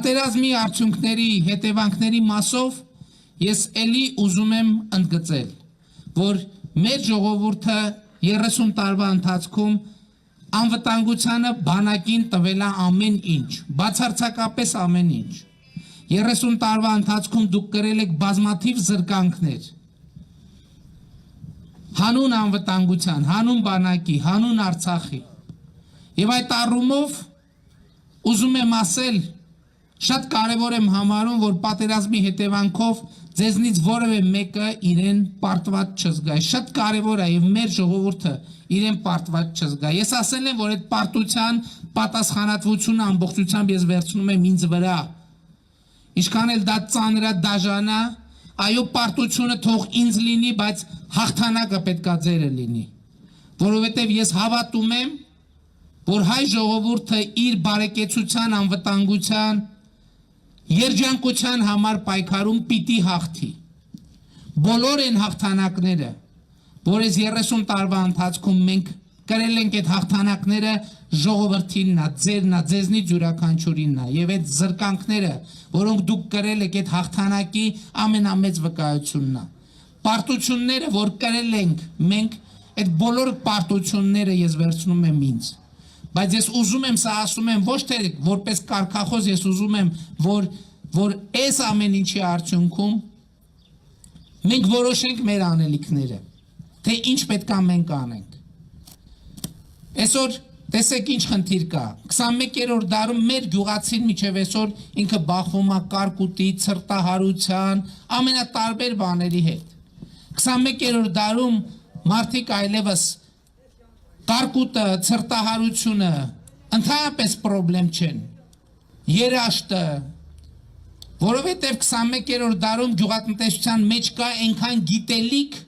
Պատերազմի արդյունքների հետևանքների մասով ես էլի ուզում եմ ընդգծել, որ մեր ժողովուրդը 30 տարվա ընթացքում անվտանգությանը բանակին տվել է ամեն ինչ, բացարձակապես ամեն ինչ։ 30 տարվա ընթացքում դուք կրել եք բազմաթիվ զրկանքներ, հանուն անվտանգության, հանուն բանակի, հանուն Արցախի։ Եվ այդ առումով ուզում եմ ասել, շատ կարևոր եմ համարում, որ պատերազմի հետևանքով ձեզնից որևէ մեկը իրեն պարտված չզգա։ Շատ կարևոր է եւ մեր ժողովուրդը իրեն պարտված չզգա։ Ես ասել եմ, որ այդ պարտության պատասխանատվությունը ամբողջությամբ ես վերցնում եմ ինձ վրա։ Ինչքան էլ դա ծանր է, դաժան է, այո, պարտությունը թող ինձ լինի, բայց հաղթանակը պետքա ձերը լինի։ Որովհետեւ ես հավատում եմ, որ հայ ժողովուրդը իր բարեկեցության, անվտանգության, երջանկության համար պայքարում պիտի հաղթի։ Բոլոր են հաղթանակները, որ այս 30 տարվա ընթացքում մենք կրել ենք այդ հաղթանակները ժողովրդինն է, ձերն է, ձեզնից յուրաքանչյուրինն է, եւ այդ զրկանքները, որոնք դուք կրել եք այդ հաղթանակի ամենամեծ վկայությունն է։ Պարտությունները, որ կրել ենք մենք, այդ բոլոր պարտությունները ես վերցնում եմ ինձ։ Բայց ես ուզում եմ, սա ասում եմ ոչ թե որպես կարգախոս, ես ուզում եմ, որ այս ամեն ինչի արդյունքում մենք որոշենք մեր անելիքները, թե ինչ պետքա մենք անենք։ Այսօր տեսեք ինչ խնդիր կա։ 21-րդ դարում մեր գյուղացին միջև այսօր ինքը բախվում է կարկուտի, ցրտահարության, ամենատարբեր բաների հետ։ 21-րդ դարում մարդիկ այլևս կարկուտը, ցրտահարությունը ընդհանրապես պրոբլեմ չեն։ Երաշտը, որովհետև 21-րդ դարում գյուղատնտեսության մեջ կա այնքան գիտելիք,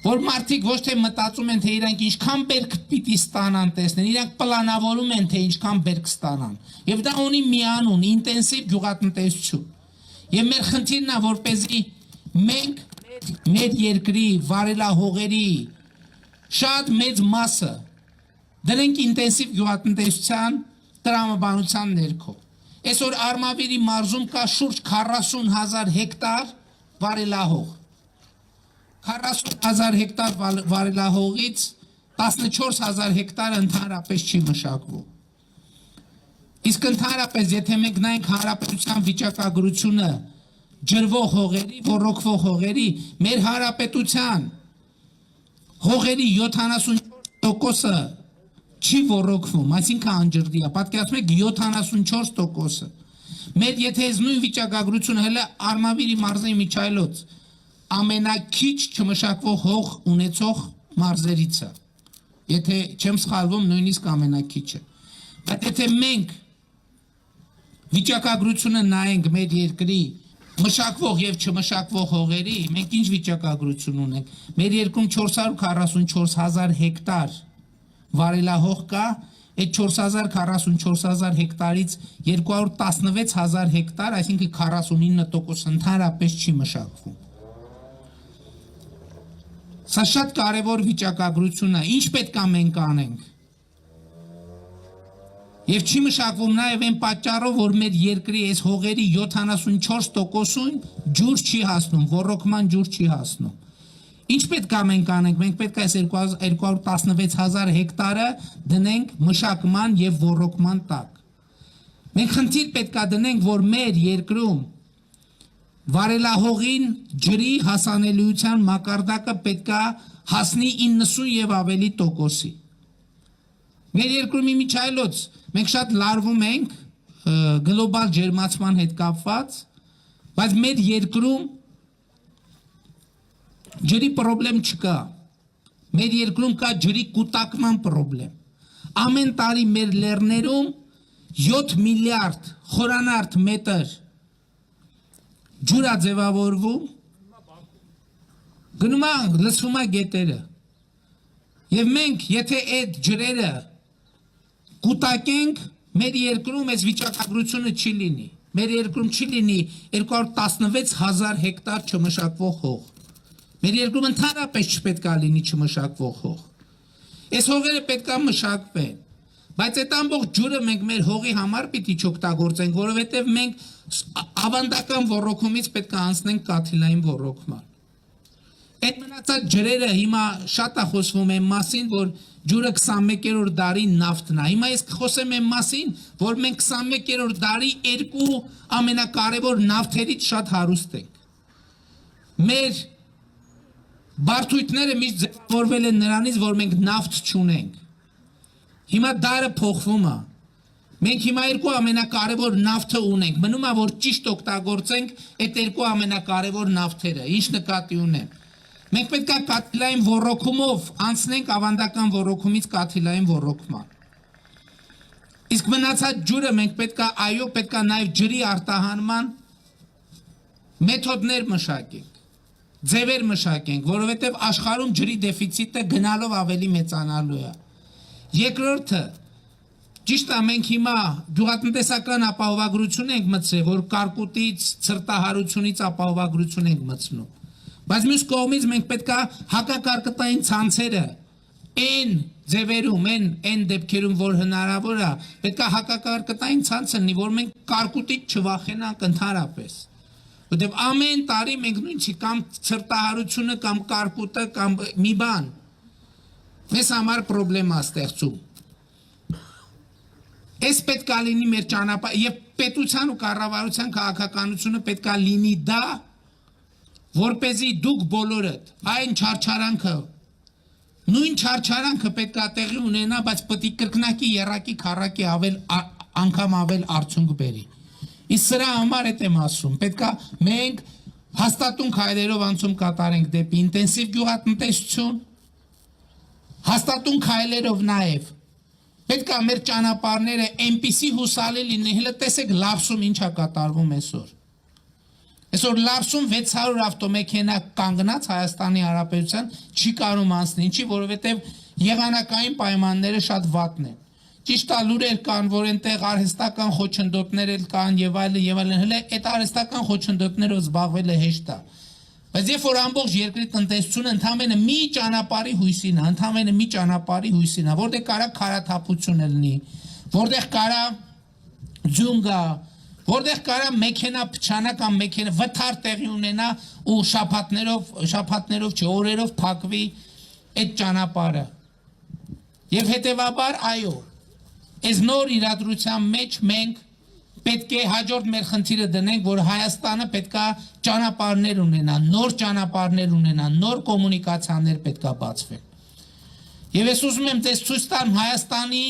որ մարդիկ ոչ թե մտածում են, թե իրանք ինչքան բերք պիտի ստանան տեսնեն, իրանք պլանավորում են, թե ինչքան բերք ստանան։ Եվ դա ունի մի անուն, ինտենսիվ գյուղատնտեսություն։ Եվ մեր խնդիրն է, որպեսզի մենք մեր երկրի վարելահողերի շատ մեծ մասը դրենք ինտենսիվ գյուղատնտեսության տրամաբանության ներքո։ Այսօր Արմավիրի մարզում կա շուրջ 40,000 հեկտար վարելահող։ 40,000 հեկտար վարելահողից 14,000 հեկտարը ընդհանրապես չի մշակվում։ Իսկ ընդհանրապես, եթե մենք նայենք հանրապետության վիճակագրությունը ջրվող հողերի, ոռոգվող հողերի, մեր հանրապետության հողերի 74%-ը չի ոռոգվում, այսինքն անջրդի է, պատկերացնում եք 74%-ը։ Մեր եթե այս նույն վիճակագրությունը հələ Արմավիրի մարզի միջայլոց ամենաքիչ չմշակվող հող ունեցող մարզերից է։ Եթե չեմ սխալվում, նույնիսկ ամենաքիչը։ Բայց եթե մենք վիճակագրությունը նայենք մեր երկրի մշակվող եւ չմշակվող հողերի, մենք ինչ վիճակագրություն ունենք։ Մեր երկրում 444,000 հեկտար վարելահող կա, այդ 444,000 հեկտարից 216,000 հեկտար, այսինքն 49% ընդհանրապես չի մշակվում։ Սա շատ կարևոր վիճակագրություն է, ինչ պետք է մենք անենք։ Եվ չի մշակվում նաև այն պատճառով, որ մեր երկրի այս հողերի 74%-ուն ջուր չի հասնում, ոռոգման ջուր չի հասնում։ Ինչ պետք է մենք անենք, մենք պետք է այս 216,000 հեկտարը դնենք մշակման եւ ոռոգման տակ։ Մենք խնդիր պետք է դնենք, որ մեր երկրում վարելահողին ջրի հասանելիության մակարդակը պետք է հասնի 90 եւ ավելի տոկոսի։ Մեր երկրում իմիջայլոց մենք շատ լարվում ենք գլոբալ ջերմացման հետ կապված, բայց մեր երկրում ջրի պրոբլեմ չկա։ Մեր երկրում կա ջրի կուտակման պրոբլեմ։ Ամեն տարի մեր լեռներում 7 միլիարդ խորանարդ մետր ջուր է ձևավորվում, գնում է լցվում է գետերը։ Եվ մենք, եթե այդ ջրերը կուտակենք, մեր երկրում այս վիճակագրությունը չի լինի։ Մեր երկրում չի լինի 216,000 հեկտար չմշակվող հող։ Մեր երկրում ընդհանրապես չպետք է լինի չմշակվող հող։ Այս հողերը պետք է մշակվեն, Բայց այդ ամբողջ ջուրը մենք մեր հողի համար պիտի չօգտագործենք, որովհետև մենք ավանդական ոռոգումից պետք է անցնենք կաթիլային ոռոգման։ Այդ մնացած ջրերը հիմա շատ է խոսվում այն մասին, որ ջուրը 21-րդ դարի նավթն է։ Հիմա ես կխոսեմ այն մասին, որ մենք 21-րդ դարի երկու ամենակարևոր նավթերից շատ հարուստ ենք։ Մեր բարդույթները միշտ ձևավորվել են նրանից, որ մենք նավթ չունենք։ Հիմա դարը փոխվում է։ Մենք հիմա երկու ամենակարևոր նավթը ունենք։ Մնում է որ ճիշտ օգտագործենք այդ երկու ամենակարևոր նավթերը։ Ինչ նկատի ունեմ։ Մենք պետք է կաթիլային ոռոգումով անցնենք ավանդական ոռոգումից կաթիլային ոռոգման։ Իսկ մնացած ջուրը մենք պետք է այո, պետք է նաև ջրի արտահանման մեթոդներ մշակենք, ձևեր մշակենք, որովհետև աշխարհում ջրի դեֆիցիտը գնալով ավելի մեծանալու է։ Երկրորդը, ճիշտ է, մենք հիմա գյուղատնտեսական ապահովագրություն ենք մտցրել, որ կարկուտից, ցրտահարությունից ապահովագրություն ենք մտցնում։ Բայց մյուս կողմից մենք պետք է հակակարկտային ցանցերը այն ձևերում, այն դեպքերում, որ հնարավոր է, պետք է հակակարկտային ցանց լինի, որ մենք կարկուտից չվախենանք ընդհանրապես։ Որտեղ ամեն տարի մենք նույնիսկ կամ ցրտահարությունը կամ կարկուտը կամ մի բան մեզ համար պրոբլեմա ստեղծում։ Այս պետք է լինի մեր ճանապարհը եւ պետության ու կառավարության քաղաքականությունը պետք է լինի դա, որպեսզի դուք բոլորդ այն չարչարանքը, նույն չարչարանքը պետք է տեղի ունենա, բայց պետք է կրկնակի երակի քառակի անգամ ավել արդյունք բերի։ Իսկ սրա համար եմ ասում, պետք է մենք հաստատուն քայլերով անցում կատարենք դեպի ինտենսիվ գյուղատնտեսություն, հաստատուն քայլերով նաև պետք է մեր ճանապարհները այնպիսի հուսալի լինեն, հենց տեսեք Լարսում ինչա կատարվում այսօր։ Այսօր Լարսում 600 ավտոմեքենա կանգնած Հայաստանի Հանրապետության չի կարող անցնել, ինչի, որովհետև եղանակային պայմանները շատ վատն են։ Ճիշտ է, լուրեր կան, որ այնտեղ արհեստական խոչընդոտներ կան եւ այլն, հələ այդ արհեստական խոչընդոտներով զբաղվելը հեշտ է։ Բայց երբ որ ամբողջ երկրի տնտեսությունը ընդամենը մի ճանապարհի հույսին է, ընդամենը մի ճանապարհի հույսին է, որտեղ կարա քարաթափություն լինի, որտեղ կարա ձյուն գա, որտեղ կարա մեքենա փչանա կամ մեքենա վթար տեղի ունենա ու շաբաթներով չէ, օրերով փակվի այդ ճանապարհը։ Եվ հետևաբար այո, այս նոր իրադրության մեջ մենք պետք է հաջորդ մեր խնդիրը դնենք, որ Հայաստանը պետք է ճանապարհներ ունենա, նոր ճանապարհներ ունենա, նոր կոմունիկացիաներ պետք է բացվեն։ Եվ ես ուզում եմ ձեզ ցույց տամ Հայաստանի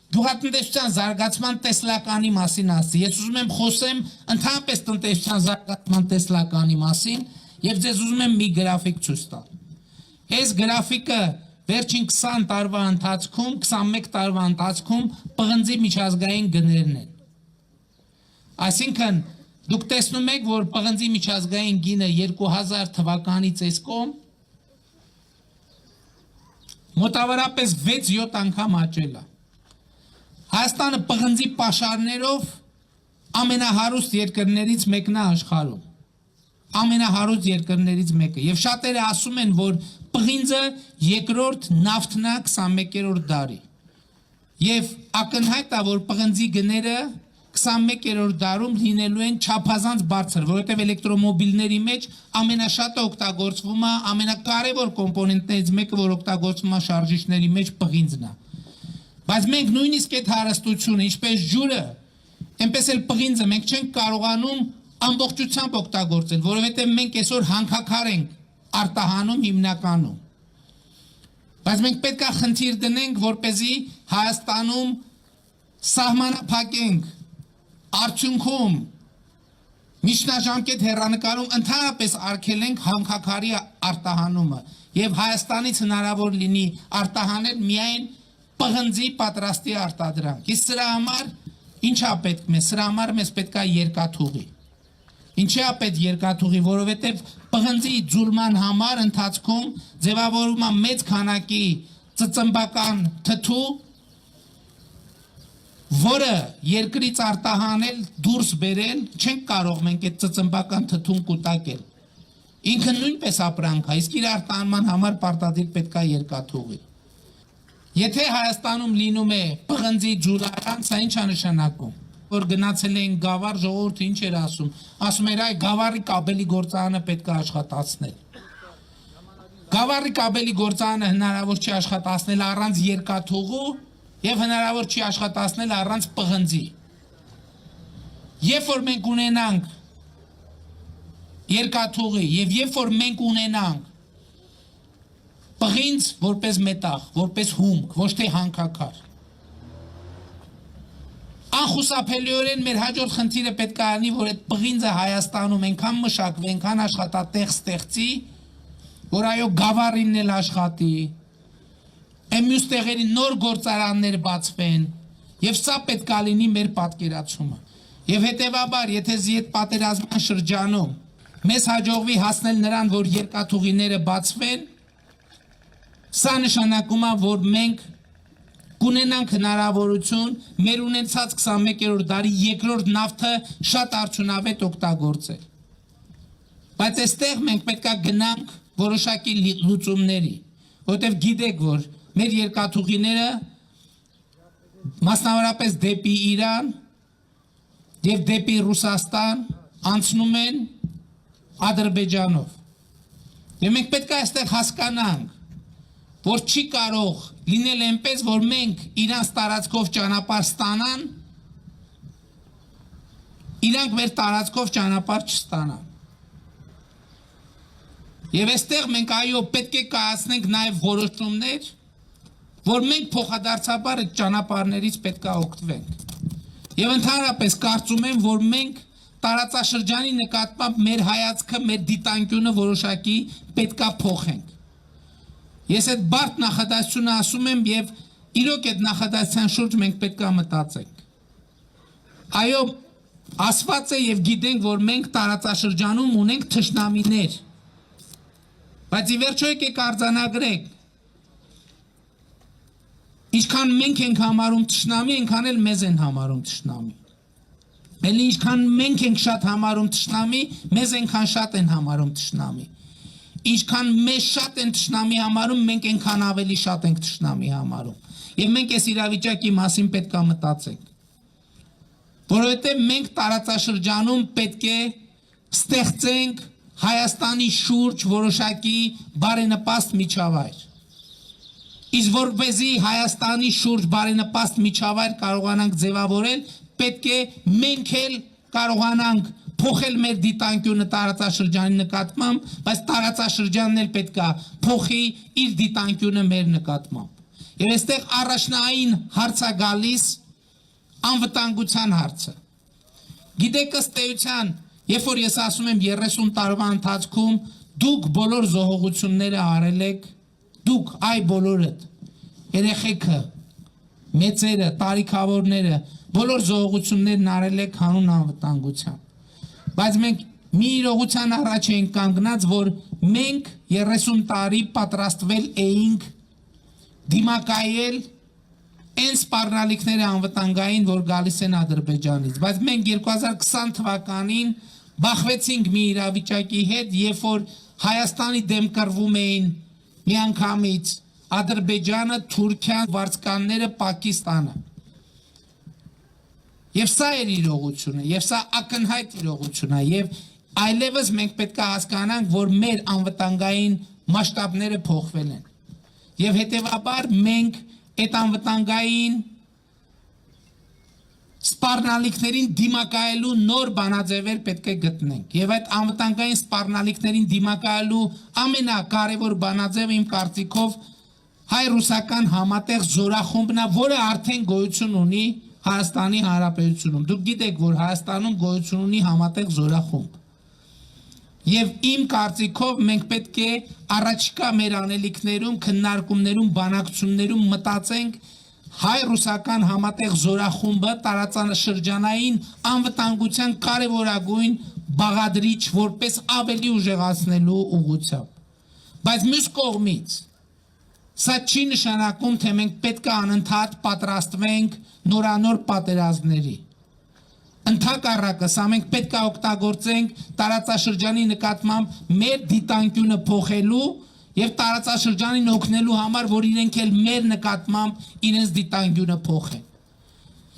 գյուղատնտեսության զարգացման տեսլականի մասին ասի։ Ես ուզում եմ խոսեմ ընդհանրապես տնտեսության զարգացման տեսլականի մասին եւ ձեզ ուզում եմ մի գրաֆիկ ցույց տալ։ Այս գրաֆիկը վերջին 20 տարվա ընթացքում, 21 տարվա ընթացքում պղնձի միջազգային գներն են։ Այսինքն դուք տեսնում եք, որ պղնձի միջազգային գինը 2000 թվականից այս կողմ մոտավորապես 6-7 անգամ աճել է։ Հայաստանը պղնձի պաշարներով ամենահարուստ երկրներից մեկն է աշխարհում։ Ամենահարուստ երկրներից մեկը։ Եվ շատերը ասում են, որ պղինձը երկրորդ նավթն է 21-րդ դարի։ Եվ ակնհայտ է, որ պղնձի գները 21-րդ դարում լինելու են չափազանց բարձր, որովհետև էլեկտրոմոբիլների մեջ ամենաշատը օգտագործվում է, ամենակարևոր կոմպոնենտներից մեկը, որ օգտագործվում է շարժիչների մեջ պղինձն է։ Բայց մենք նույնիսկ այդ հարստությունը, ինչպես ջուրը, այնպես էլ պղինձը մենք չենք կարողանում ամբողջությամբ օգտագործել, որովհետև մենք այսօր հանքաքար ենք արտահանում հիմնականում։ Բայց մենք պետք է խնդիր դնենք, որպեսզի Հայաստանում սահմանափակենք արդյունքում միջնաժամկետ հեռանկարում ընդհանրապես արգելենք հանքաքարի արտահանումը եւ Հայաստանից հնարավոր լինի արտահանել միայն պղնձի պատրաստի արտադրանք։ Իսկ սրա համար ինչա պետք մեզ, սրա համար մեզ պետք է երկաթուղի։ Ինչի է պետք երկաթուղի, որովհետև պղնձի ձուլման համար ընթացքում ձևավորվում է մեծ քանակի ծծմբական թթու, որը երկրից արտահանել, դուրս բերել, չենք կարող մենք այդ ծծմբական թթուն կուտակել։ Ինքը նույնպես ապրանք է, իսկ իր արտահանման համար պարտադիր պետք է երկաթուղի։ Եթե Հայաստանում լինում է պղնձի ջուրական, սա ինչ է նշանակում, որ գնացել են գավառ, ժողովուրդը ինչ էր ասում էր այ գավառի կաբելի գործարանը պետք է աշխատացնել։ Գավառի կաբելի գործարանը հնարավոր չի աշխատացնել առանց երկաթուղու եւ հնարավոր չի աշխատացնել առանց պղնձի։ Երբ որ մենք ունենանք երկաթուղի եւ երբ որ մենք ունենանք պղինձ որպես մետաղ, որպես հումք, ոչ թե հանքաքար։ Անխուսափելիորեն մեր հաջորդ խնդիրը պետք է լինի, որ այդ պղինձը Հայաստանում այնքան մշակվի, այնքան աշխատատեղ ստեղծի, որ այո գավառինն էլ աշխատի, մյուս տեղերի նոր գործարաններ բացվեն, եւ սա պետք է լինի մեր պատկերացումը։ Եվ հետեւաբար, եթե այդ պատերազմյան շրջանում մեզ հաջողվի հասնել նրան, որ երկաթուղիները բացվեն, սա նշանակում է, որ մենք կունենանք հնարավորություն մեր ունեցած 21-րդ դարի երկրորդ նավթը շատ արդյունավետ օգտագործել։ Բայց այստեղ մենք պետք է գնանք որոշակի լուծումների, որտեղ գիտեք, որ մեր երկաթուղիները մասնավորապես դեպի Իրան եւ դեպի Ռուսաստան անցնում են Ադրբեջանով։ Եվ մենք պետք է այստեղ հասկանանք, որ չի կարող լինել այնպես, որ մենք իրանց տարածքով ճանապարհ ստանան, իրանք մեր տարածքով ճանապարհ չստանան։ Եվ այստեղ մենք այո պետք է կայացնենք նաև որոշումներ, որ մենք փոխադարձաբար այդ ճանապարհներից պետք է օգտվենք։ Եվ ընդհանրապես կարծում եմ, որ մենք տարածաշրջանի նկատմամբ մեր հայացքը, մեր դիտանկյունը որոշակի պետք է փոխենք։ Ես այդ բարդ նախադասությունը ասում եմ եւ իրոք այդ նախադասության շուրջ մենք պետք է մտածենք։ Այո, ասված է եւ գիտենք, որ մենք տարածաշրջանում ունենք թշնամիներ։ Բայց ի վերջո եկեք արձանագրենք, ինչքան մենք ենք համարում թշնամի, այնքան էլ մեզ են համարում թշնամի։ Էլի ինչքան մենք ենք շատ համարում թշնամի, մեզ այնքան շատ են համարում թշնամի։ Ինչքան մեզ շատ են թշնամի համարում, մենք այնքան ավելի շատ ենք թշնամի համարում։ Եվ մենք այս իրավիճակի մասին պետք է մտածենք։ Որովհետև մենք տարածաշրջանում պետք է ստեղծենք Հայաստանի շուրջ որոշակի բարենպաստ միջավայր։ Իսկ որպեսզի Հայաստանի շուրջ բարենպաստ միջավայր կարողանանք ձևավորել, պետք է մենք էլ կարողանանք փոխել մեր դիտանկյունը տարածաշրջանի նկատմամբ, բայց տարածաշրջանն էլ պետք է փոխի իր դիտանկյունը մեր նկատմամբ։ Եվ այստեղ առաջնային հարց է գալիս անվտանգության հարցը։ Գիտեք ըստ էության, երբ որ ես ասում եմ 30 տարվա ընթացքում դուք բոլոր զոհողությունները արել եք, դուք այ բոլորդ, երեխեքը, մեծերը, տարիքավորները, բոլոր զոհողություններն արել եք հանուն անվտանգության։ Բայց մենք մի իրողության առաջ ենք կանգնած, որ մենք 30 տարի պատրաստվել էինք դիմակայել այն սպառնալիքները անվտանգային, որ գալիս են Ադրբեջանից։ Բայց մենք 2020 թվականին բախվեցինք մի իրավիճակի հետ, երբ որ Հայաստանի դեմ կռվում էին միանգամից Ադրբեջանը, Թուրքիան, վարձկանները, Պակիստանը։ Եվ սա էր իրողությունը, եւ սա ակնհայտ իրողություն է, եւ այլևս մենք պետք է հասկանանք, որ մեր անվտանգային մասշտաբները փոխվել են։ Եվ հետեւաբար մենք այդ անվտանգային սպառնալիքներին դիմակայելու նոր բանաձևեր պետք է գտնենք։ Եվ այդ անվտանգային սպառնալիքներին դիմակայելու ամենակարևոր բանաձևը իմ կարծիքով հայ-ռուսական համատեղ զորախումբն է, որը արդեն գոյություն ունի Հայաստանի Հանրապետությունում։ Դուք գիտեք, որ Հայաստանում գոյություն ունի համատեղ զորախումբ։ Եվ իմ կարծիքով մենք պետք է առաջիկա մեր անելիքներում, քննարկումներում, բանակցություններում մտածենք հայ-ռուսական համատեղ զորախումբը տարածաշրջանային անվտանգության կարևորագույն բաղադրիչ որպես ավելի ուժեղացնելու ուղղությամբ։ Բայց մյուս կողմից սա չի նշանակում, թե մենք պետք է անընդհատ պատրաստվենք նորանոր պատերազմների։ Ընդհակառակը, սա մենք պետք է օգտագործենք տարածաշրջանի նկատմամբ մեր դիտանկյունը փոխելու եւ տարածաշրջանին օգնելու համար, որ իրենք էլ մեր նկատմամբ իրենց դիտանկյունը փոխեն։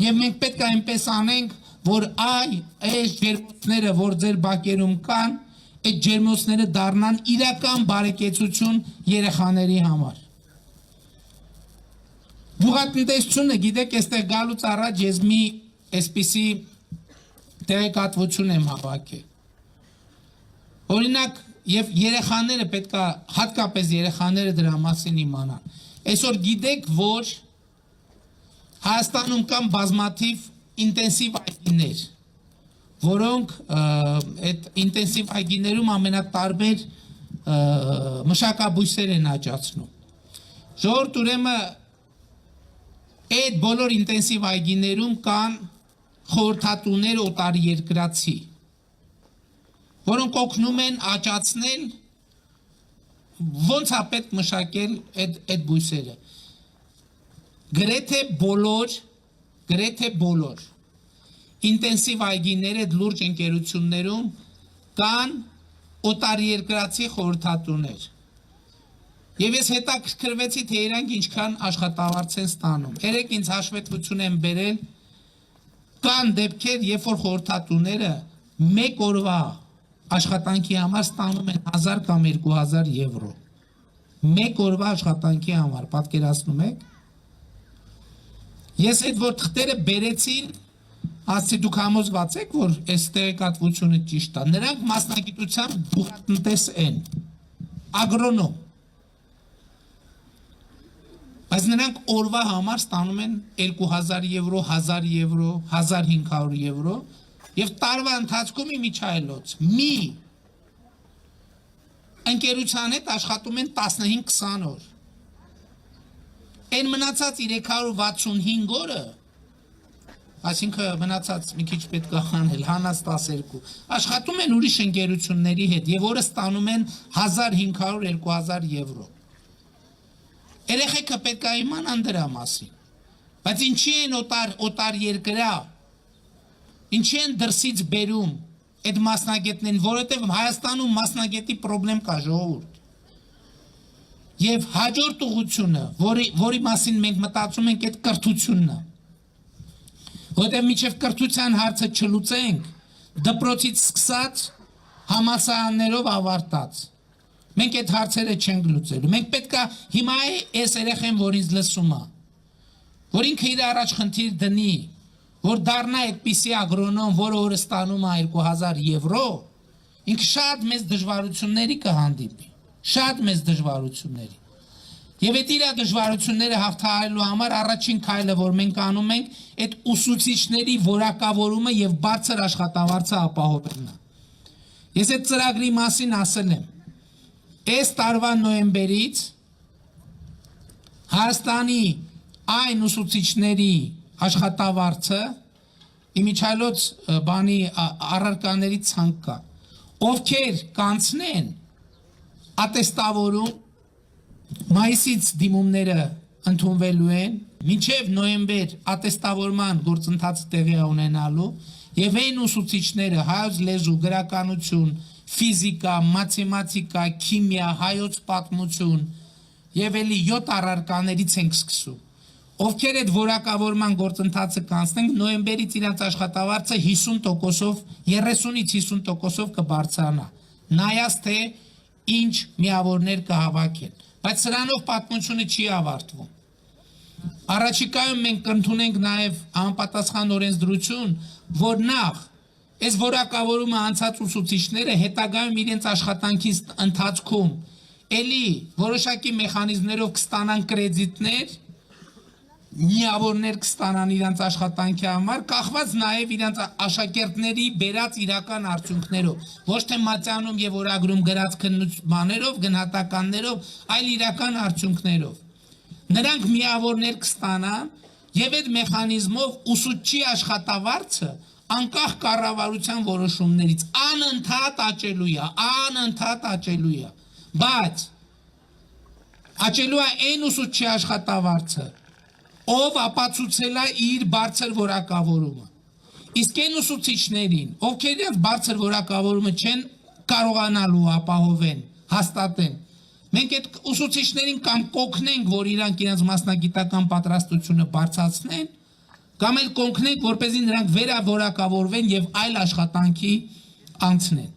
Եվ մենք պետք է այնպես անենք, որ այս ջերմոցները, որ ձեր բակերում կան, այդ ջերմոցները դառնան իրական բարեկեցություն երեխաների համար։ Գյուղատնտեսությունը, գիտեք, այստեղ գալուց առաջ ես մի այսպիսի տեղեկատվություն եմ հավաքել։ Օրինակ, եւ երեխաները պետք է հատկապես երեխաները դրա մասին իմանան։ Այսօր գիտեք, որ Հայաստանում կան բազմաթիվ ինտենսիվ այգիներ, որոնք այդ ինտենսիվ այգիներում ամենատարբեր մշակաբույսեր են աճացնում։ Ժողովուրդ, ուրեմն այդ բոլոր ինտենսիվ այգիներում կան խորհրդատուներ օտարերկրացի, որոնք օգնում են աճացնել ոնց է պետք մշակել այդ բույսերը։ Գրեթե բոլոր ինտենսիվ այգիները լուրջ ընկերություններում կան օտարերկրացի խորհրդատուներ։ Եվ ես հետաքրքրվեցի, թե իրանք ինչքան աշխատավարձ են ստանում։ Երեք ինձ հաշվետվություն են բերել, կան դեպքեր, երբ որ խորհրդատուները մեկ օրվա աշխատանքի համար ստանում են 1000 կամ 2000 եվրո։ Մեկ օրվա աշխատանքի համար, պատկերացնում եք։ Ես այդ որ թղթերը բերեցին, ասեցի դուք համոզված եք, որ այս տեղեկատվությունը ճիշտ է։ Նրանք մասնագիտությամբ գյուղատնտես են, ագրոնոմ։ Բայց նրանք օրվա համար ստանում են 2000 եվրո, 1000 եվրո, 1500 եվրո եւ տարվա ընթացքում իմիջայլոց մի ընկերության հետ աշխատում են 15-20 օր։ Այն մնացած 365 օրը, այսինքն մնացած մի քիչ պետք է խանել, հանած 12, աշխատում են ուրիշ ընկերությունների հետ եւ օրը ստանում են 1500-2000 եվրո։ Երեխեքը պետք է իմանան դրա մասին։ Բայց ինչի են օտար երկրա, ինչի են դրսից բերում այդ մասնագետներին, որովհետև Հայաստանում մասնագետի պրոբլեմ կա, ժողովուրդ։ Եվ հաջորդ ուղղությունը, որի մասին մենք մտածում ենք, այդ կրթությունն է։ Որովհետև մինչև կրթության հարցը չլուծենք, դպրոցից սկսած համալսարաններով ավարտած, մենք այդ հարցերը չենք լուծելու։ Մենք պետք է հիմա այս երեխեն, որ ինձ լսում է, որ ինքը իր առաջ խնդիր դնի, որ դառնա այդպիսի ագրոնոմ, որը օրը ստանում է 2000 եվրո, ինքը շատ մեծ դժվարությունների կհանդիպի, շատ մեծ դժվարությունների։ Եվ այդ իր դժվարությունները հաղթահարելու համար առաջին քայլը, որ մենք անում ենք, այդ ուսուցիչների որակավորումը եւ բարձր աշխատավարձը ապահովելն է։ Ես այդ ծրագրի մասին ասել եմ։ Այս տարվա նոյեմբերից Հայաստանի այն ուսուցիչների աշխատավարձը իմիջայլոց բանի առարկաների ցանկ կա, ովքեր կանցնեն ատեստավորում, մայիսից դիմումները ընդունվելու են, մինչև նոյեմբեր ատեստավորման գործընթացը տեղի ունենալու, եւ այն ուսուցիչները հայոց լեզու, գրականություն, ֆիզիկա, մաթեմատիկա, քիմիա, հայոց պատմություն եւ էլի 7 առարկաներից ենք սկսում, ովքեր այդ որակավորման գործընթացը կանցնենք, նոյեմբերից իրենց աշխատավարձը 50%-ով, 30-ից 50%-ով կբարձրանա, նայած թե ինչ միավորներ կհավաքեն, բայց սրանով պատմությունը չի ավարտվում։ Առաջիկայում մենք կընդունենք նաև անպատասխան օրենսդրություն, որ նախ այս որակավորումը անցած ուսուցիչները հետագայում իրենց աշխատանքի ընթացքում էլի որոշակի մեխանիզմներով կստանան կրեդիտներ, միավորներ կստանան իրենց աշխատանքի համար, կախված նաև իրենց աշակերտների բերած իրական արդյունքներով, ոչ թե մատյանում եւ օրագրում գրած բաներով, գնահատականներով, այլ իրական արդյունքներով։ Նրանք միավորներ կստանան եւ այդ մեխանիզմով ուսուցչի աշխատավարձը անկախ կառավարության որոշումներից անընդհատ աճելու է, բայց աճելու է այն ուսուցչի աշխատավարձը, ով ապացուցել է իր բարձր որակավորումը։ Իսկ այն ուսուցիչներին, ովքեր իրենց բարձր որակավորումը չեն կարողանալու ապահովեն, հաստատեն, Մենք այդ ուսուցիչներին կամ կօգնենք, որ իրանք իրենց մասնագիտական պատրաստությունը բարձրացնեն, կամ էլ կօգնենք, որպեսզի նրանք վերավորակավորվեն եւ այլ աշխատանքի անցնեն։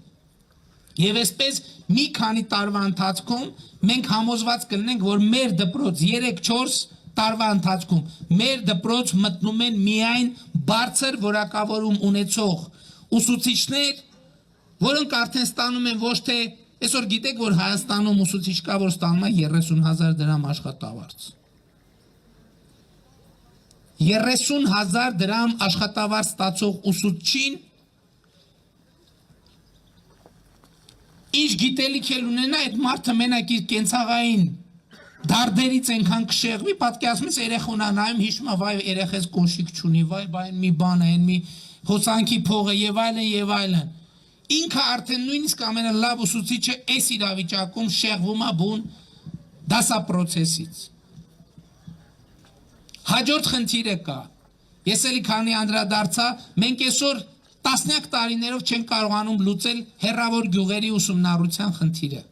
Եվ այսպես մի քանի տարվա ընթացքում մենք համոզված կլինենք, որ մեր դպրոց 3-4 տարվա ընթացքում մեր դպրոց մտնում են միայն բարձր որակավորում ունեցող ուսուցիչներ, որոնք արդեն ստանում են ոչ թե այսօր գիտեք, որ Հայաստանում ուսուցիչ կա, որ ստանում է 30,000 դրամ աշխատավարձ։ 30,000 դրամ աշխատավարձ ստացող ուսուցչին ինչ գիտելիք էլ ունենա, այդ մարդը մենակ իր կենցաղային դարդերից այնքան կշեղվի, պատկերացնում ես երեխան նայում, հիշում է, վայ երեխես կոշիկ չունի, վայ այն մի բան է, այն մի հոսանքի փողը եւ այլն։ Ինքը արդեն նույնիսկ ամենալավ ուսուցիչը այս իրավիճակում շեղվում է բուն դասապրոցեսից։ Հաջորդ խնդիրը կա։ Ես էլի քանի անդրադարձա, մենք այսօր տասնյակ տարիներով չենք կարողանում լուծել հեռավոր գյուղերի ուսումնառության խնդիրը։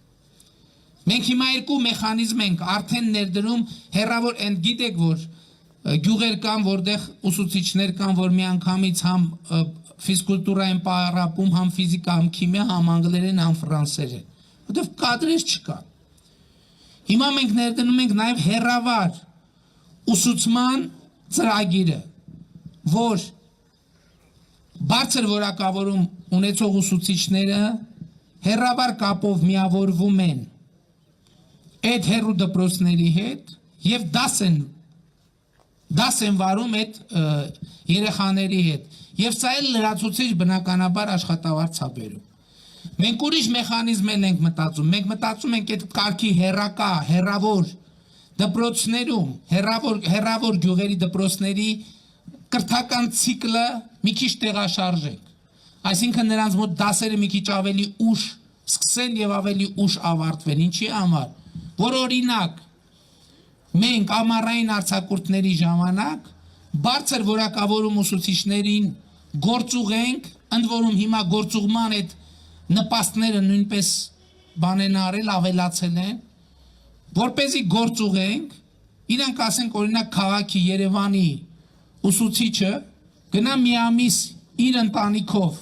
Մենք հիմա երկու մեխանիզմ ենք արդեն ներդրում հեռավոր, այն գիտեք, որ գյուղեր կան, որտեղ ուսուցիչներ կան, որ միանգամից համ ֆիզկուլտուրա են պարապում, համ ֆիզիկա, համ քիմիա, համ անգլերեն, համ ֆրանսերեն, որտեղ կադրեր չկա։ Հիմա մենք ներդնում ենք նաև հեռավար ուսուցման ծրագիրը, որ բարձր որակավորում ունեցող ուսուցիչները հեռավար կապով միավորվում են այդ հեռու դպրոցների հետ եւ դաս են վարում այդ երեխաների հետ եւ սա էլ լրացուցիչ բնականաբար աշխատավարձ է բերում։ Մենք ուրիշ մեխանիզմ ենք մտածում, մենք մտածում ենք այդ կարգի հեռավոր դպրոցներում, հեռավոր գյուղերի դպրոցների կրթական ցիկլը մի քիչ տեղաշարժենք, այսինքն նրանց մոտ դասերը մի քիչ ավելի ուշ սկսեն եւ ավելի ուշ ավարտվեն, ինչի համար, որ օրինակ մենք ամառային արձակուրդների ժամանակ բարձր որակավորում ուսուցիչներին գործուղենք, ընդ որում հիմա գործուղման այդ նպաստները նույնպես բանեն արել, ավելացել են, որպեսզի գործուղենք, իրանք ասենք օրինակ քաղաքի Երևանի ուսուցիչը գնա մի ամիս իր ընտանիքով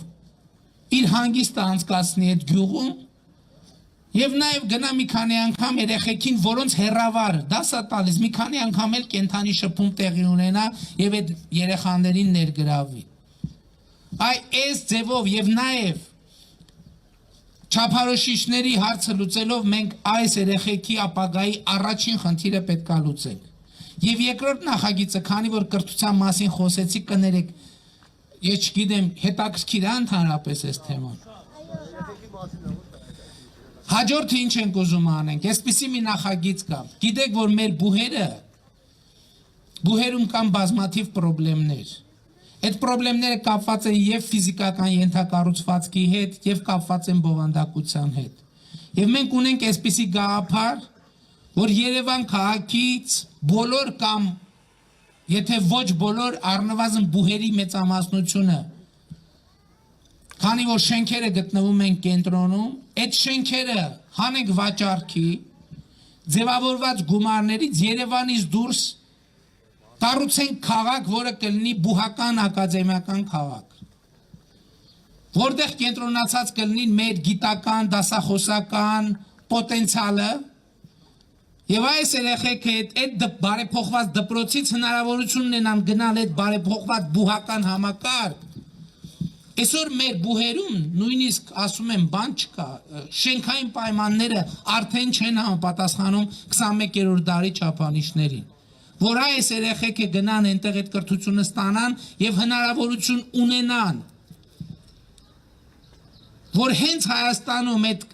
իր հանգիստը անցկացնի այդ գյուղում եւ նաեւ գնա մի քանի անգամ երեխեքին, որոնց հեռավար դասա տալիս, մի քանի անգամ էլ կենթանի շփում տեղի ունենա եւ այդ երեխաներին ներգրավի։ Այս ձևով եւ նաեւ չափորոշիչների հարցը լուծելով մենք այս երեխեքի ապագայի առաջին խնդիրը պետք է լուծենք։ Եվ երկրորդ նախագիծը, քանի որ կրթության մասին խոսեցի, կներեք, ես չգիտեմ, հետաքրքիր է ընդհանրապես այս թեման։ Հաջորդը ինչ ենք ուզում անենք, այսպիսի մի նախագիծ կա։ Գիտեք, որ մեր բուհերում կան բազմաթիվ պրոբլեմներ։ Այդ պրոբլեմները կապված են եւ ֆիզիկական ենթակառուցվածքի հետ, եւ կապված են բովանդակության հետ։ Եվ մենք ունենք այսպիսի գաղափար, որ Երևան քաղաքից բոլոր կամ եթե ոչ բոլոր առնվազն բուհերի մեծամասնությունը, քանի որ շենքերը գտնվում են կենտրոնում, այդ շենքերը հանենք վաճառքի, ձևավորված գումարներից Երևանից դուրս կառուցենք քաղաք, որը կլինի բուհական ակադեմիական քաղաք, որտեղ կենտրոնացած կլինի մեր գիտական, դասախոսական պոտենցիալը, եւ այս երեխեքը այդ բարեփոխված դպրոցից հնարավորություն ունենան գնալ այդ բարեփոխված բուհական համակարգ։ Այսօր մեր բուհերում նույնիսկ ասում են բան չկա, շենքային պայմանները արդեն չեն համապատասխանում 21-րդ դարի չափանիշներին, որ այս երեխեքը գնան այնտեղ այդ կրթությունը ստանան եւ հնարավորություն ունենան, որ հենց Հայաստանում այդ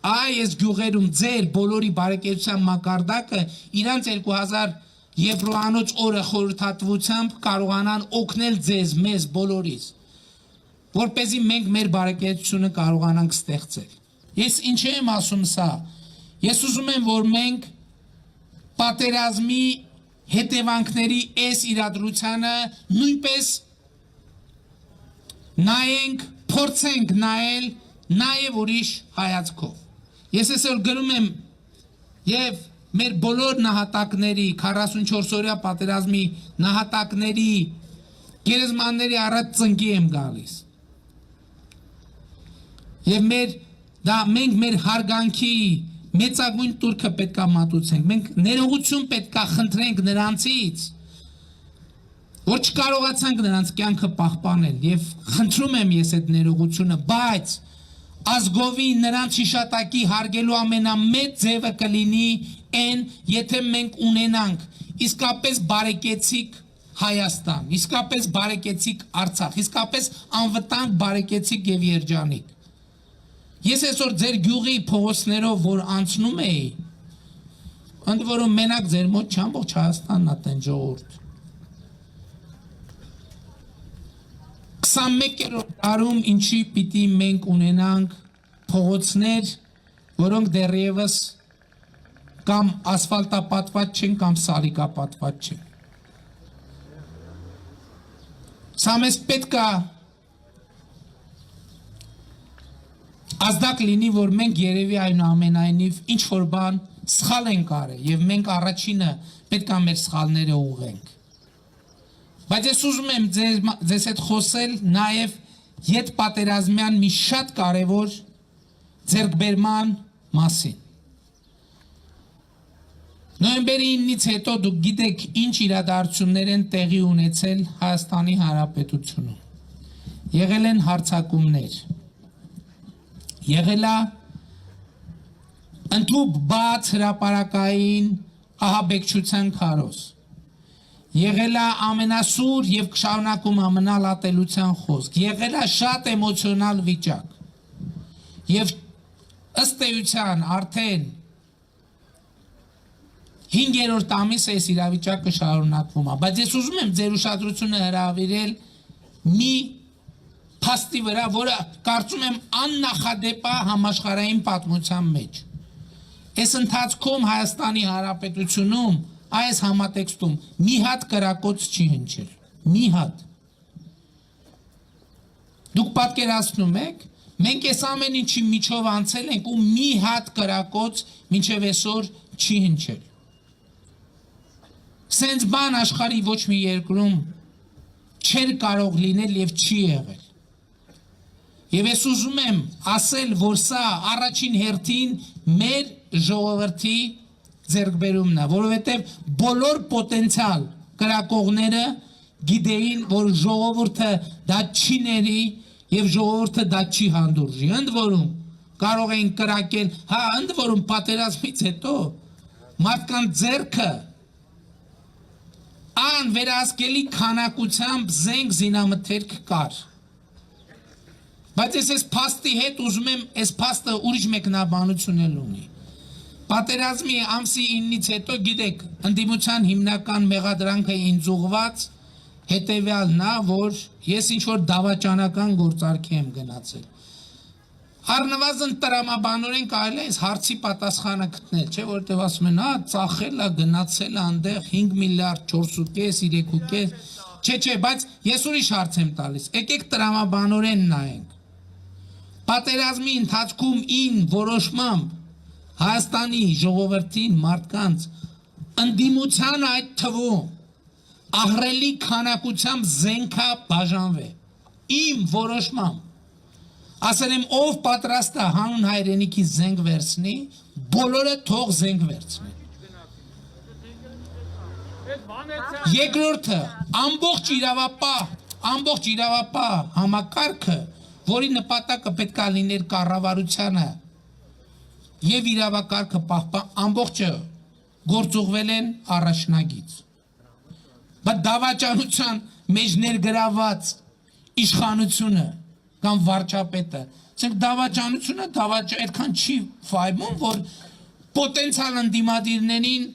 այս գյուղերում ձեր բոլորի բարեկեցության մակարդակը իրանց 2000 եվրոանոց օրը խորհրդատվությամբ կարողանան օգնել ձեզ, մեզ բոլորից, որպեսզի մենք մեր բարեկեցությունը կարողանանք ստեղծել։ Ես ինչ եմ ասում սա, ես ուզում եմ, որ մենք պատերազմի հետևանքների այս իրադրությանը նույնպես նայենք, փորձենք նայել նաև ուրիշ հայացքով։ Ես այսօր գրում եմ Եվ մեր բոլոր նահատակների 44 օրյա պատերազմի նահատակների գերեզմանների առաջ ծնկի եմ գալիս։ Եվ մենք մեր հարգանքի մեծագույն տուրքը պետքա մատուցենք, մենք ներողություն պետքա խնդրենք նրանցից, որ չկարողացանք նրանց կյանքը պահպանել, եւ խնդրում եմ ես այդ ներողությունը, բայց ազգովի նրանց հիշատակի հարգելու ամենամեծ ձևը կլինի այն, եթե մենք ունենանք իսկապես բարեկեցիկ Հայաստան, իսկապես բարեկեցիկ Արցախ, իսկապես անվտանգ բարեկեցիկ եւ երջանիկ։ Ես այսօր ձեր գյուղի փողոցներով որ անցնում էի, ընդ որում մենակ ձեր մոտ չամբողջ Հայաստանն ա տեն ժողովուրդ։ 21-րդ դարում ինչի պիտի մենք ունենանք փողոցներ, որոնք դեռևս կամ ասֆալտապատված չեն կամ սալիկապատված չեն։ Սա մեզ պետք է ազդակ լինի, որ մենք երևի այնուամենայնիվ ինչ-որ բան սխալ ենք արել եւ մենք առաջինը պետք է մեր սխալները ուղղենք։ Բայց ես ուզում եմ ձեզ հետ խոսել նաեւ յետպատերազմյան մի շատ կարևոր ձեռքբերման մասին։ Նոյեմբերի 9-ից հետո դուք գիտեք ինչ իրադարձություններ են տեղի ունեցել Հայաստանի Հանրապետությունում։ Եղել են հարձակումներ, եղել է ընդհուպ բաց հրապարակային ահաբեկչության քարոզ, եղել է ամենասուր եւ կշարունակում ամենալ ատելության խոսք, եղել է շատ էմոցիոնալ վիճակ եւ ըստ էության արդեն 5-րդ ամիսը այս իրավիճակը շարունակվում է, բայց ես ուզում եմ ձեր ուշադրությունը հրավիրել մի փաստի վրա, որը կարծում եմ աննախադեպ է համաշխարհային պատմության մեջ։ Այս ընթացքում Հայաստանի Հանրապետությունում այս համատեքստում մի հատ կրակոց չի հնչել, մի հատ։ Դուք պատկերացնում եք, մենք այս ամեն ինչի միջով անցել ենք ու մի հատ կրակոց մինչև այսօր չի հնչել։ Սենց բան աշխարհի ոչ մի երկրում չէր կարող լինել եւ չի եղել։ Եվ ես ուզում եմ ասել, որ սա առաջին հերթին մեր ժողովրդի ձեռքբերումն է, որովհետեւ բոլոր պոտենցիալ կրակողները գիտեին, որ ժողովուրդը դա չի ների եւ ժողովուրդը դա չի հանդուրժի։ Ընդ որում կարող էին կրակել, ընդ որում պատերազմից հետո մարդկանց ձեռքը անվերահսկելի քանակությամբ զենք զինամթերք կար։ Բայց ես փաստի հետ ուզում եմ այս փաստը ուրիշ մեկնաբանություն էլ ունի։ Պատերազմի ամսի 9-ից հետո գիտեք, ընդդիմության հիմնական մեղադրանքը ինձ ուղված հետևյալն է, որ ես ինչ-որ դավաճանական գործարքի եմ գնացել։ Առնվազն տրամաբանորեն կարելի է այս հարցի պատասխանը գտնել, չէ, որտեղ ասում են, ծախել է, գնացել է այնտեղ 5 միլիարդ 4.5, 3.5, չէ, բայց ես ուրիշ հարց եմ տալիս։ Եկեք տրամաբանորեն նայենք։ Պատերազմի ընթացքում ին որոշմամբ Հայաստանի ժողովրդին մարդկանց ընդդիմության այդ թվում ահռելի քանակությամբ զենքա բաժանվել։ Իմ որոշմամբ ասել եմ ով պատրաստ է հանուն հայրենիքի զենք վերցնի, բոլորը թող զենք վերցնեն։ Երկրորդը ամբողջ իրավապահ համակարգը, որի նպատակը պետք է լիներ կառավարությանը եւ իրավակարգը պահպան, ամբողջը գործուղվել են առաջնագից։ Բայց դավաճանության մեջ ներգրաված իշխանությունը կամ վարչապետը, ասենք դավաճանությունը այդքան չի ֆայմում, որ պոտենցիալ ընդդիմադիրներին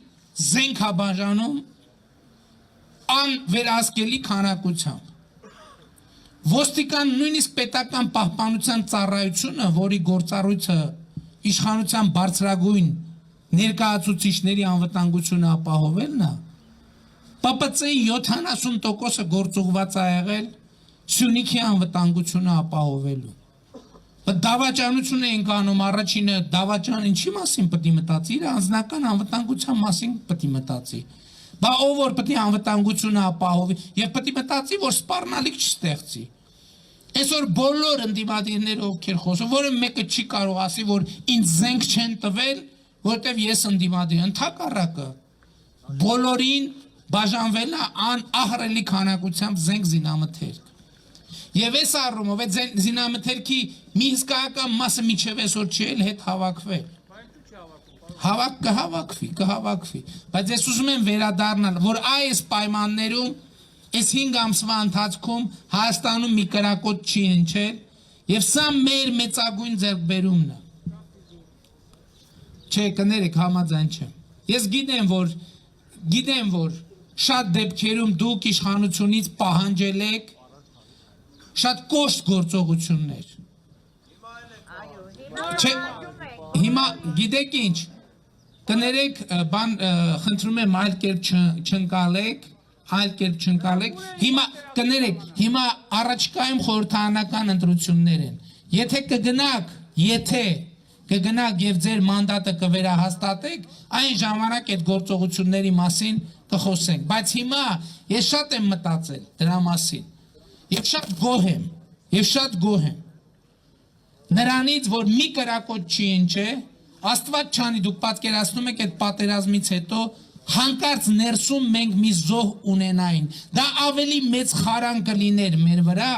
զենք բաժանում անվերահսկելի քանակությամբ։ Ոստիկան նույնիսկ պետական պահպանության ծառայությունը, որի գործառույթը իշխանության բարձրագույն ներկայացուցիչների անվտանգությունը ապահովելն է, ՊՊՑ-ի 70%-ը գործուղված է եղել Սյունիքի անվտանգությունը ապահովելու։ Բայց դավաճանություն ենք անում, առաջինը դավաճան ինչի մասին պետք է մտածի, իր անձնական անվտանգության մասին պետք է մտածի։ Բա ով որ պետք է անվտանգությունը ապահովի եւ պետք է մտածի, որ սպառնալիք չստեղծի։ Այսօր բոլոր ընդդիմադիրները ովքեր խոսում, որը մեկը չի կարող ասի, որ ինձ զենք չեն տվել, որտեվ ես ընդդիմադիր եմ, ընդհակառակը բոլորին բաժանվել է անահռելի քանակությամբ զենք զինամթերք։ Եվ այս առումով այդ զինամթերքի մի հսկայական մասը միջև այսօր չի էլ հետ հավաքվել։ Կհավաքվի, բայց ես ուզում եմ վերադառնալ, որ այս պայմաններում այս 5 ամսվա ընթացքում Հայաստանում մի կրակոտ չի հնչել եւ սա մեր մեծագույն ձեռքբերումն է։ Չէ, կներեք, համաձայն չեմ։ Ես գիտեմ, որ շատ դեպքերում դուք իշխանությունից պահանջել եք շատ կոշտ գործողություններ։ Չէ, հիմա գիտեք ինչ, կներեք, բան խնդրում եմ այլ կերպ չընկալեք, հիմա կներեք, հիմա առաջկայում խորհրդարանական ընտրություններ են։ Եթե կգնաք եւ ձեր մանդատը կվերահաստատեք, այն ժամանակ այդ գործողությունների մասին կխոսենք, բայց հիմա ես շատ եմ մտածել դրա մասին եւ շատ գոհ եմ նրանից, որ մի կրակոտ չի ինչե, Աստված չանի, դուք պատկերացնում եք այդ պատերազմից հետո հանկարծ ներսում մենք մի զոհ ունենային, դա ավելի մեծ խարան կլիներ մեր վրա,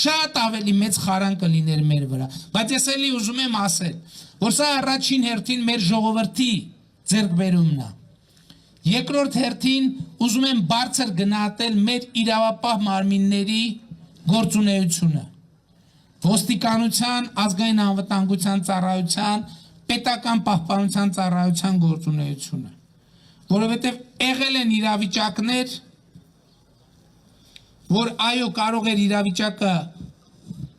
շատ ավելի մեծ խարան կլիներ մեր վրա, բայց ես էլի ուզում եմ ասել, որ սա առաջին հերթին մեր ժողովրդի ձեռքբերումն է, երկրորդ հերթին ուզում եմ բարձր գնահատել մեր իրավապահ մարմինների գործունեությունը, ոստիկանության, ազգային անվտանգության ծառայության, պետական պահպանության ծառայության գործունեությունը, որովհետև եղել են իրավիճակներ, որ այո կարող էր իրավիճակը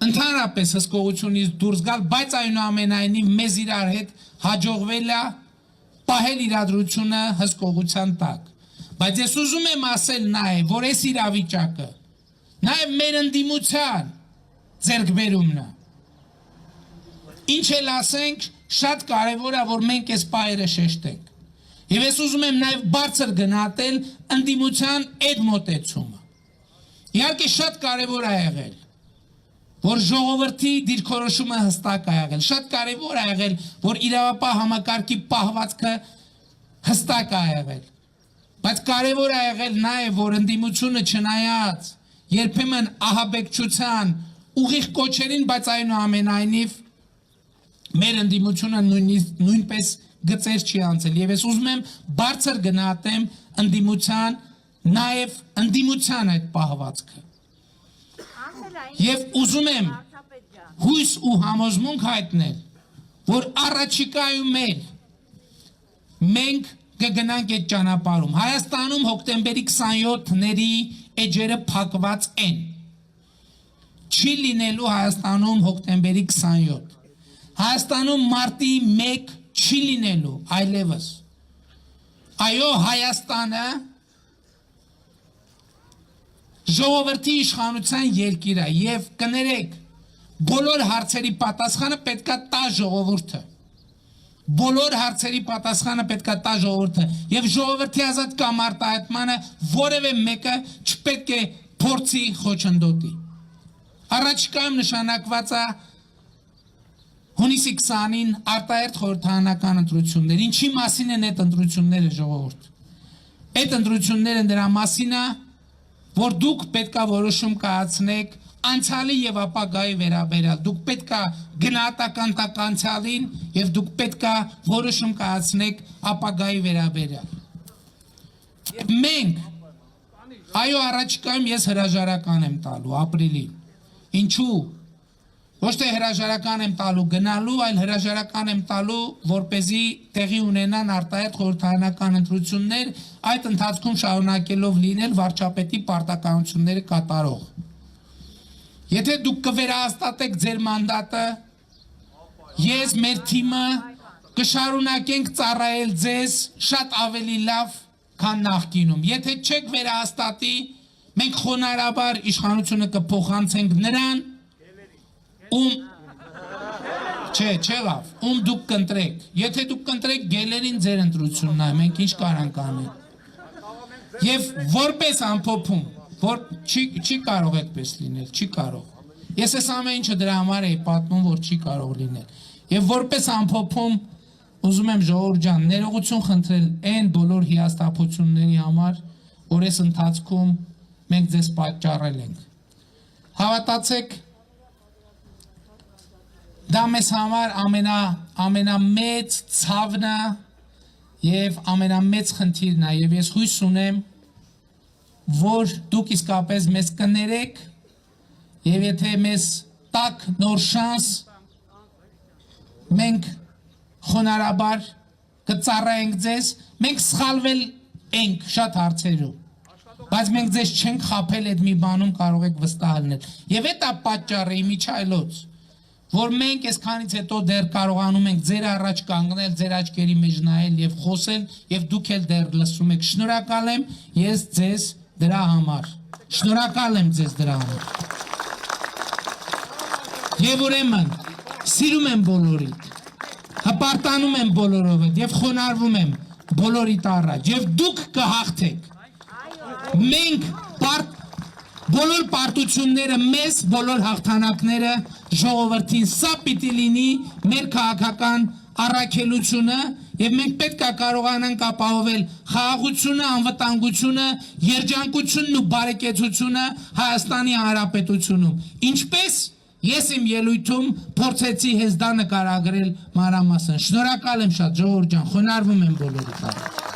ընդհանրապես հսկողությունից դուրս գալ, բայց այնուամենայնիվ մեզ իրար հետ հաջողվել է պահել իրադրությունը հսկողության տակ, բայց ես ուզում եմ ասել նաև, որ այս իրավիճակը նաև մեր ընդդիմության ձեռքբերումն է, ինչ էլ ասենք, շատ կարևոր է, որ մենք այս պահերը շեշտենք, եւ ես ուզում եմ նաև բարձր գնահատել ընդդիմության այդ մոտեցումը, իհարկե շատ կարևոր է եղել, որ ժողովրդի դիրքորոշումը հստակ է եղել, շատ կարևոր է եղել, որ իրավապահ համակարգի պահվածքը հստակ է եղել, բայց կարևոր է եղել նաև, որ ընդդիմությունը չնայած երբեմն ահաբեկչության ուղիղ կոչերին, բայց այնուամենայնիվ մեր ընդդիմությունը նույնպես գծեր չի անցել եւ ես ուզում եմ բարձր գնահատեմ ընդդիմության նաև ընդդիմության այդ պահվածքը եւ ուզում եմ հույս ու համոզմունք հայտնել, որ առաջիկայում մենք կգնանք այդ ճանապարհում։ Հայաստանում հոկտեմբերի 27-ների էջերը փակված են։ Չի լինելու Հայաստանում հոկտեմբերի 27։ Հայաստանում մարտի 1 չի լինելու այլևս։ Այո, Հայաստանը ժողովրդի իշխանության երկիր է եւ կներեք, բոլոր հարցերի պատասխանը պետքա տա ժողովուրդը։ Բոլոր հարցերի պատասխանը պետքա տա ժողովուրդը եւ ժողովրդի ազատ կամ արտահայտմանը որևէ մեկը չպետք է փորձի խոչընդոտի։ Առաջիկայում նշանակված է հունիսի 20-ին արտահերթ խորհրդարանական ընտրություններ։ Ինչի մասին են այդ ընտրությունները, ժողովուրդ։ Այդ ընտրությունները դրա մասին է, որ դուք պետքա որոշում կայացնեք անցյալի եւ ապագայի վերաբերյալ։ Դուք պետքա գնահատական տակ անցյալին եւ դուք պետքա որոշում կայացնեք ապագայի վերաբերյալ։ Եվ մենք այո առաջիկայում ես հրաժարական եմ տալու ապրիլին։ Ինչու՞։ Ոչ թե հրաժարական եմ տալու գնալու, այլ հրաժարական եմ տալու, որպեսզի տեղի ունենան արտահերթ խորհրդարանական ընտրություններ, այդ ընթացքում շարունակելով լինել վարչապետի պարտականությունները կատարող։ Եթե դուք կվերահաստատեք ձեր մանդատը, ես մեր թիմը կշարունակենք ծառայել ձեզ շատ ավելի լավ, քան նախկինում։ Եթե չեք վերահաստատի, մենք խոնարհաբար իշխանությունը կփոխանցենք նրան, Չէ, չեղավ, ում դուք կընտրեք, եթե դուք կընտրեք գելերին ձեր ընտրությունն է, մենք ինչ կարանք անել, և որպես ամփոփում, որ չի կարող այդպես լինել, չի կարող, ես ես ամեն ինչը դրա համար էի պատմում, որ չի կարող լինել, և որպես ամփոփում, ուզում եմ ժողովուրդ ջան, ներողություն խնդրել այն բոլոր հիասթափությունների համար, որ այս ընթացքում մենք ձեզ պատճառել ենք, հավատացեք, դա մեզ համար ամենամեծ ցավն է և ամենամեծ խնդիրն է և ես հույս ունեմ, որ դուք իսկապես մեզ կներեք և եթե մեզ տաք նոր շանս, մենք խոնարհաբար կծառայենք ձեզ, մենք սխալվել ենք շատ հարցերում, բայց մենք ձեզ չենք խաբել այդ մի բանում կարող եք վստահ լինել և այդ է պատճառը իմիջայլոց, որ մենք այսքանից հետո դեռ կարողանում ենք ձեր առաջ կանգնել, ձեր աչքերի մեջ նայել և խոսել և դուք էլ դեռ լսում եք, շնորհակալ եմ ես ձեզ դրա համար, շնորհակալ եմ ձեզ դրա համար և ուրեմն սիրում եմ բոլորիդ, հպարտանում եմ բոլորով հետ և խոնարհվում եմ բոլորիդ առաջ և դուք կհաղթեք, մենք բոլոր պարտությունները մեզ, բոլոր հաղթանակները ժողովրդին, սա պիտի լինի մեր քաղաքական առաքելությունը և մենք պետք է կարողանանք ապահովել խաղաղությունը, անվտանգությունը, երջանկությունն ու բարեկեցությունը Հայաստանի Հանրապետությունում, ինչպես ես իմ ելույթում փորձեցի հենց դա նկարագրել մանրամասն, շնորհակալ եմ շատ ժողովուրդ ջան, խոնարհվում եմ բոլորիդ առաջ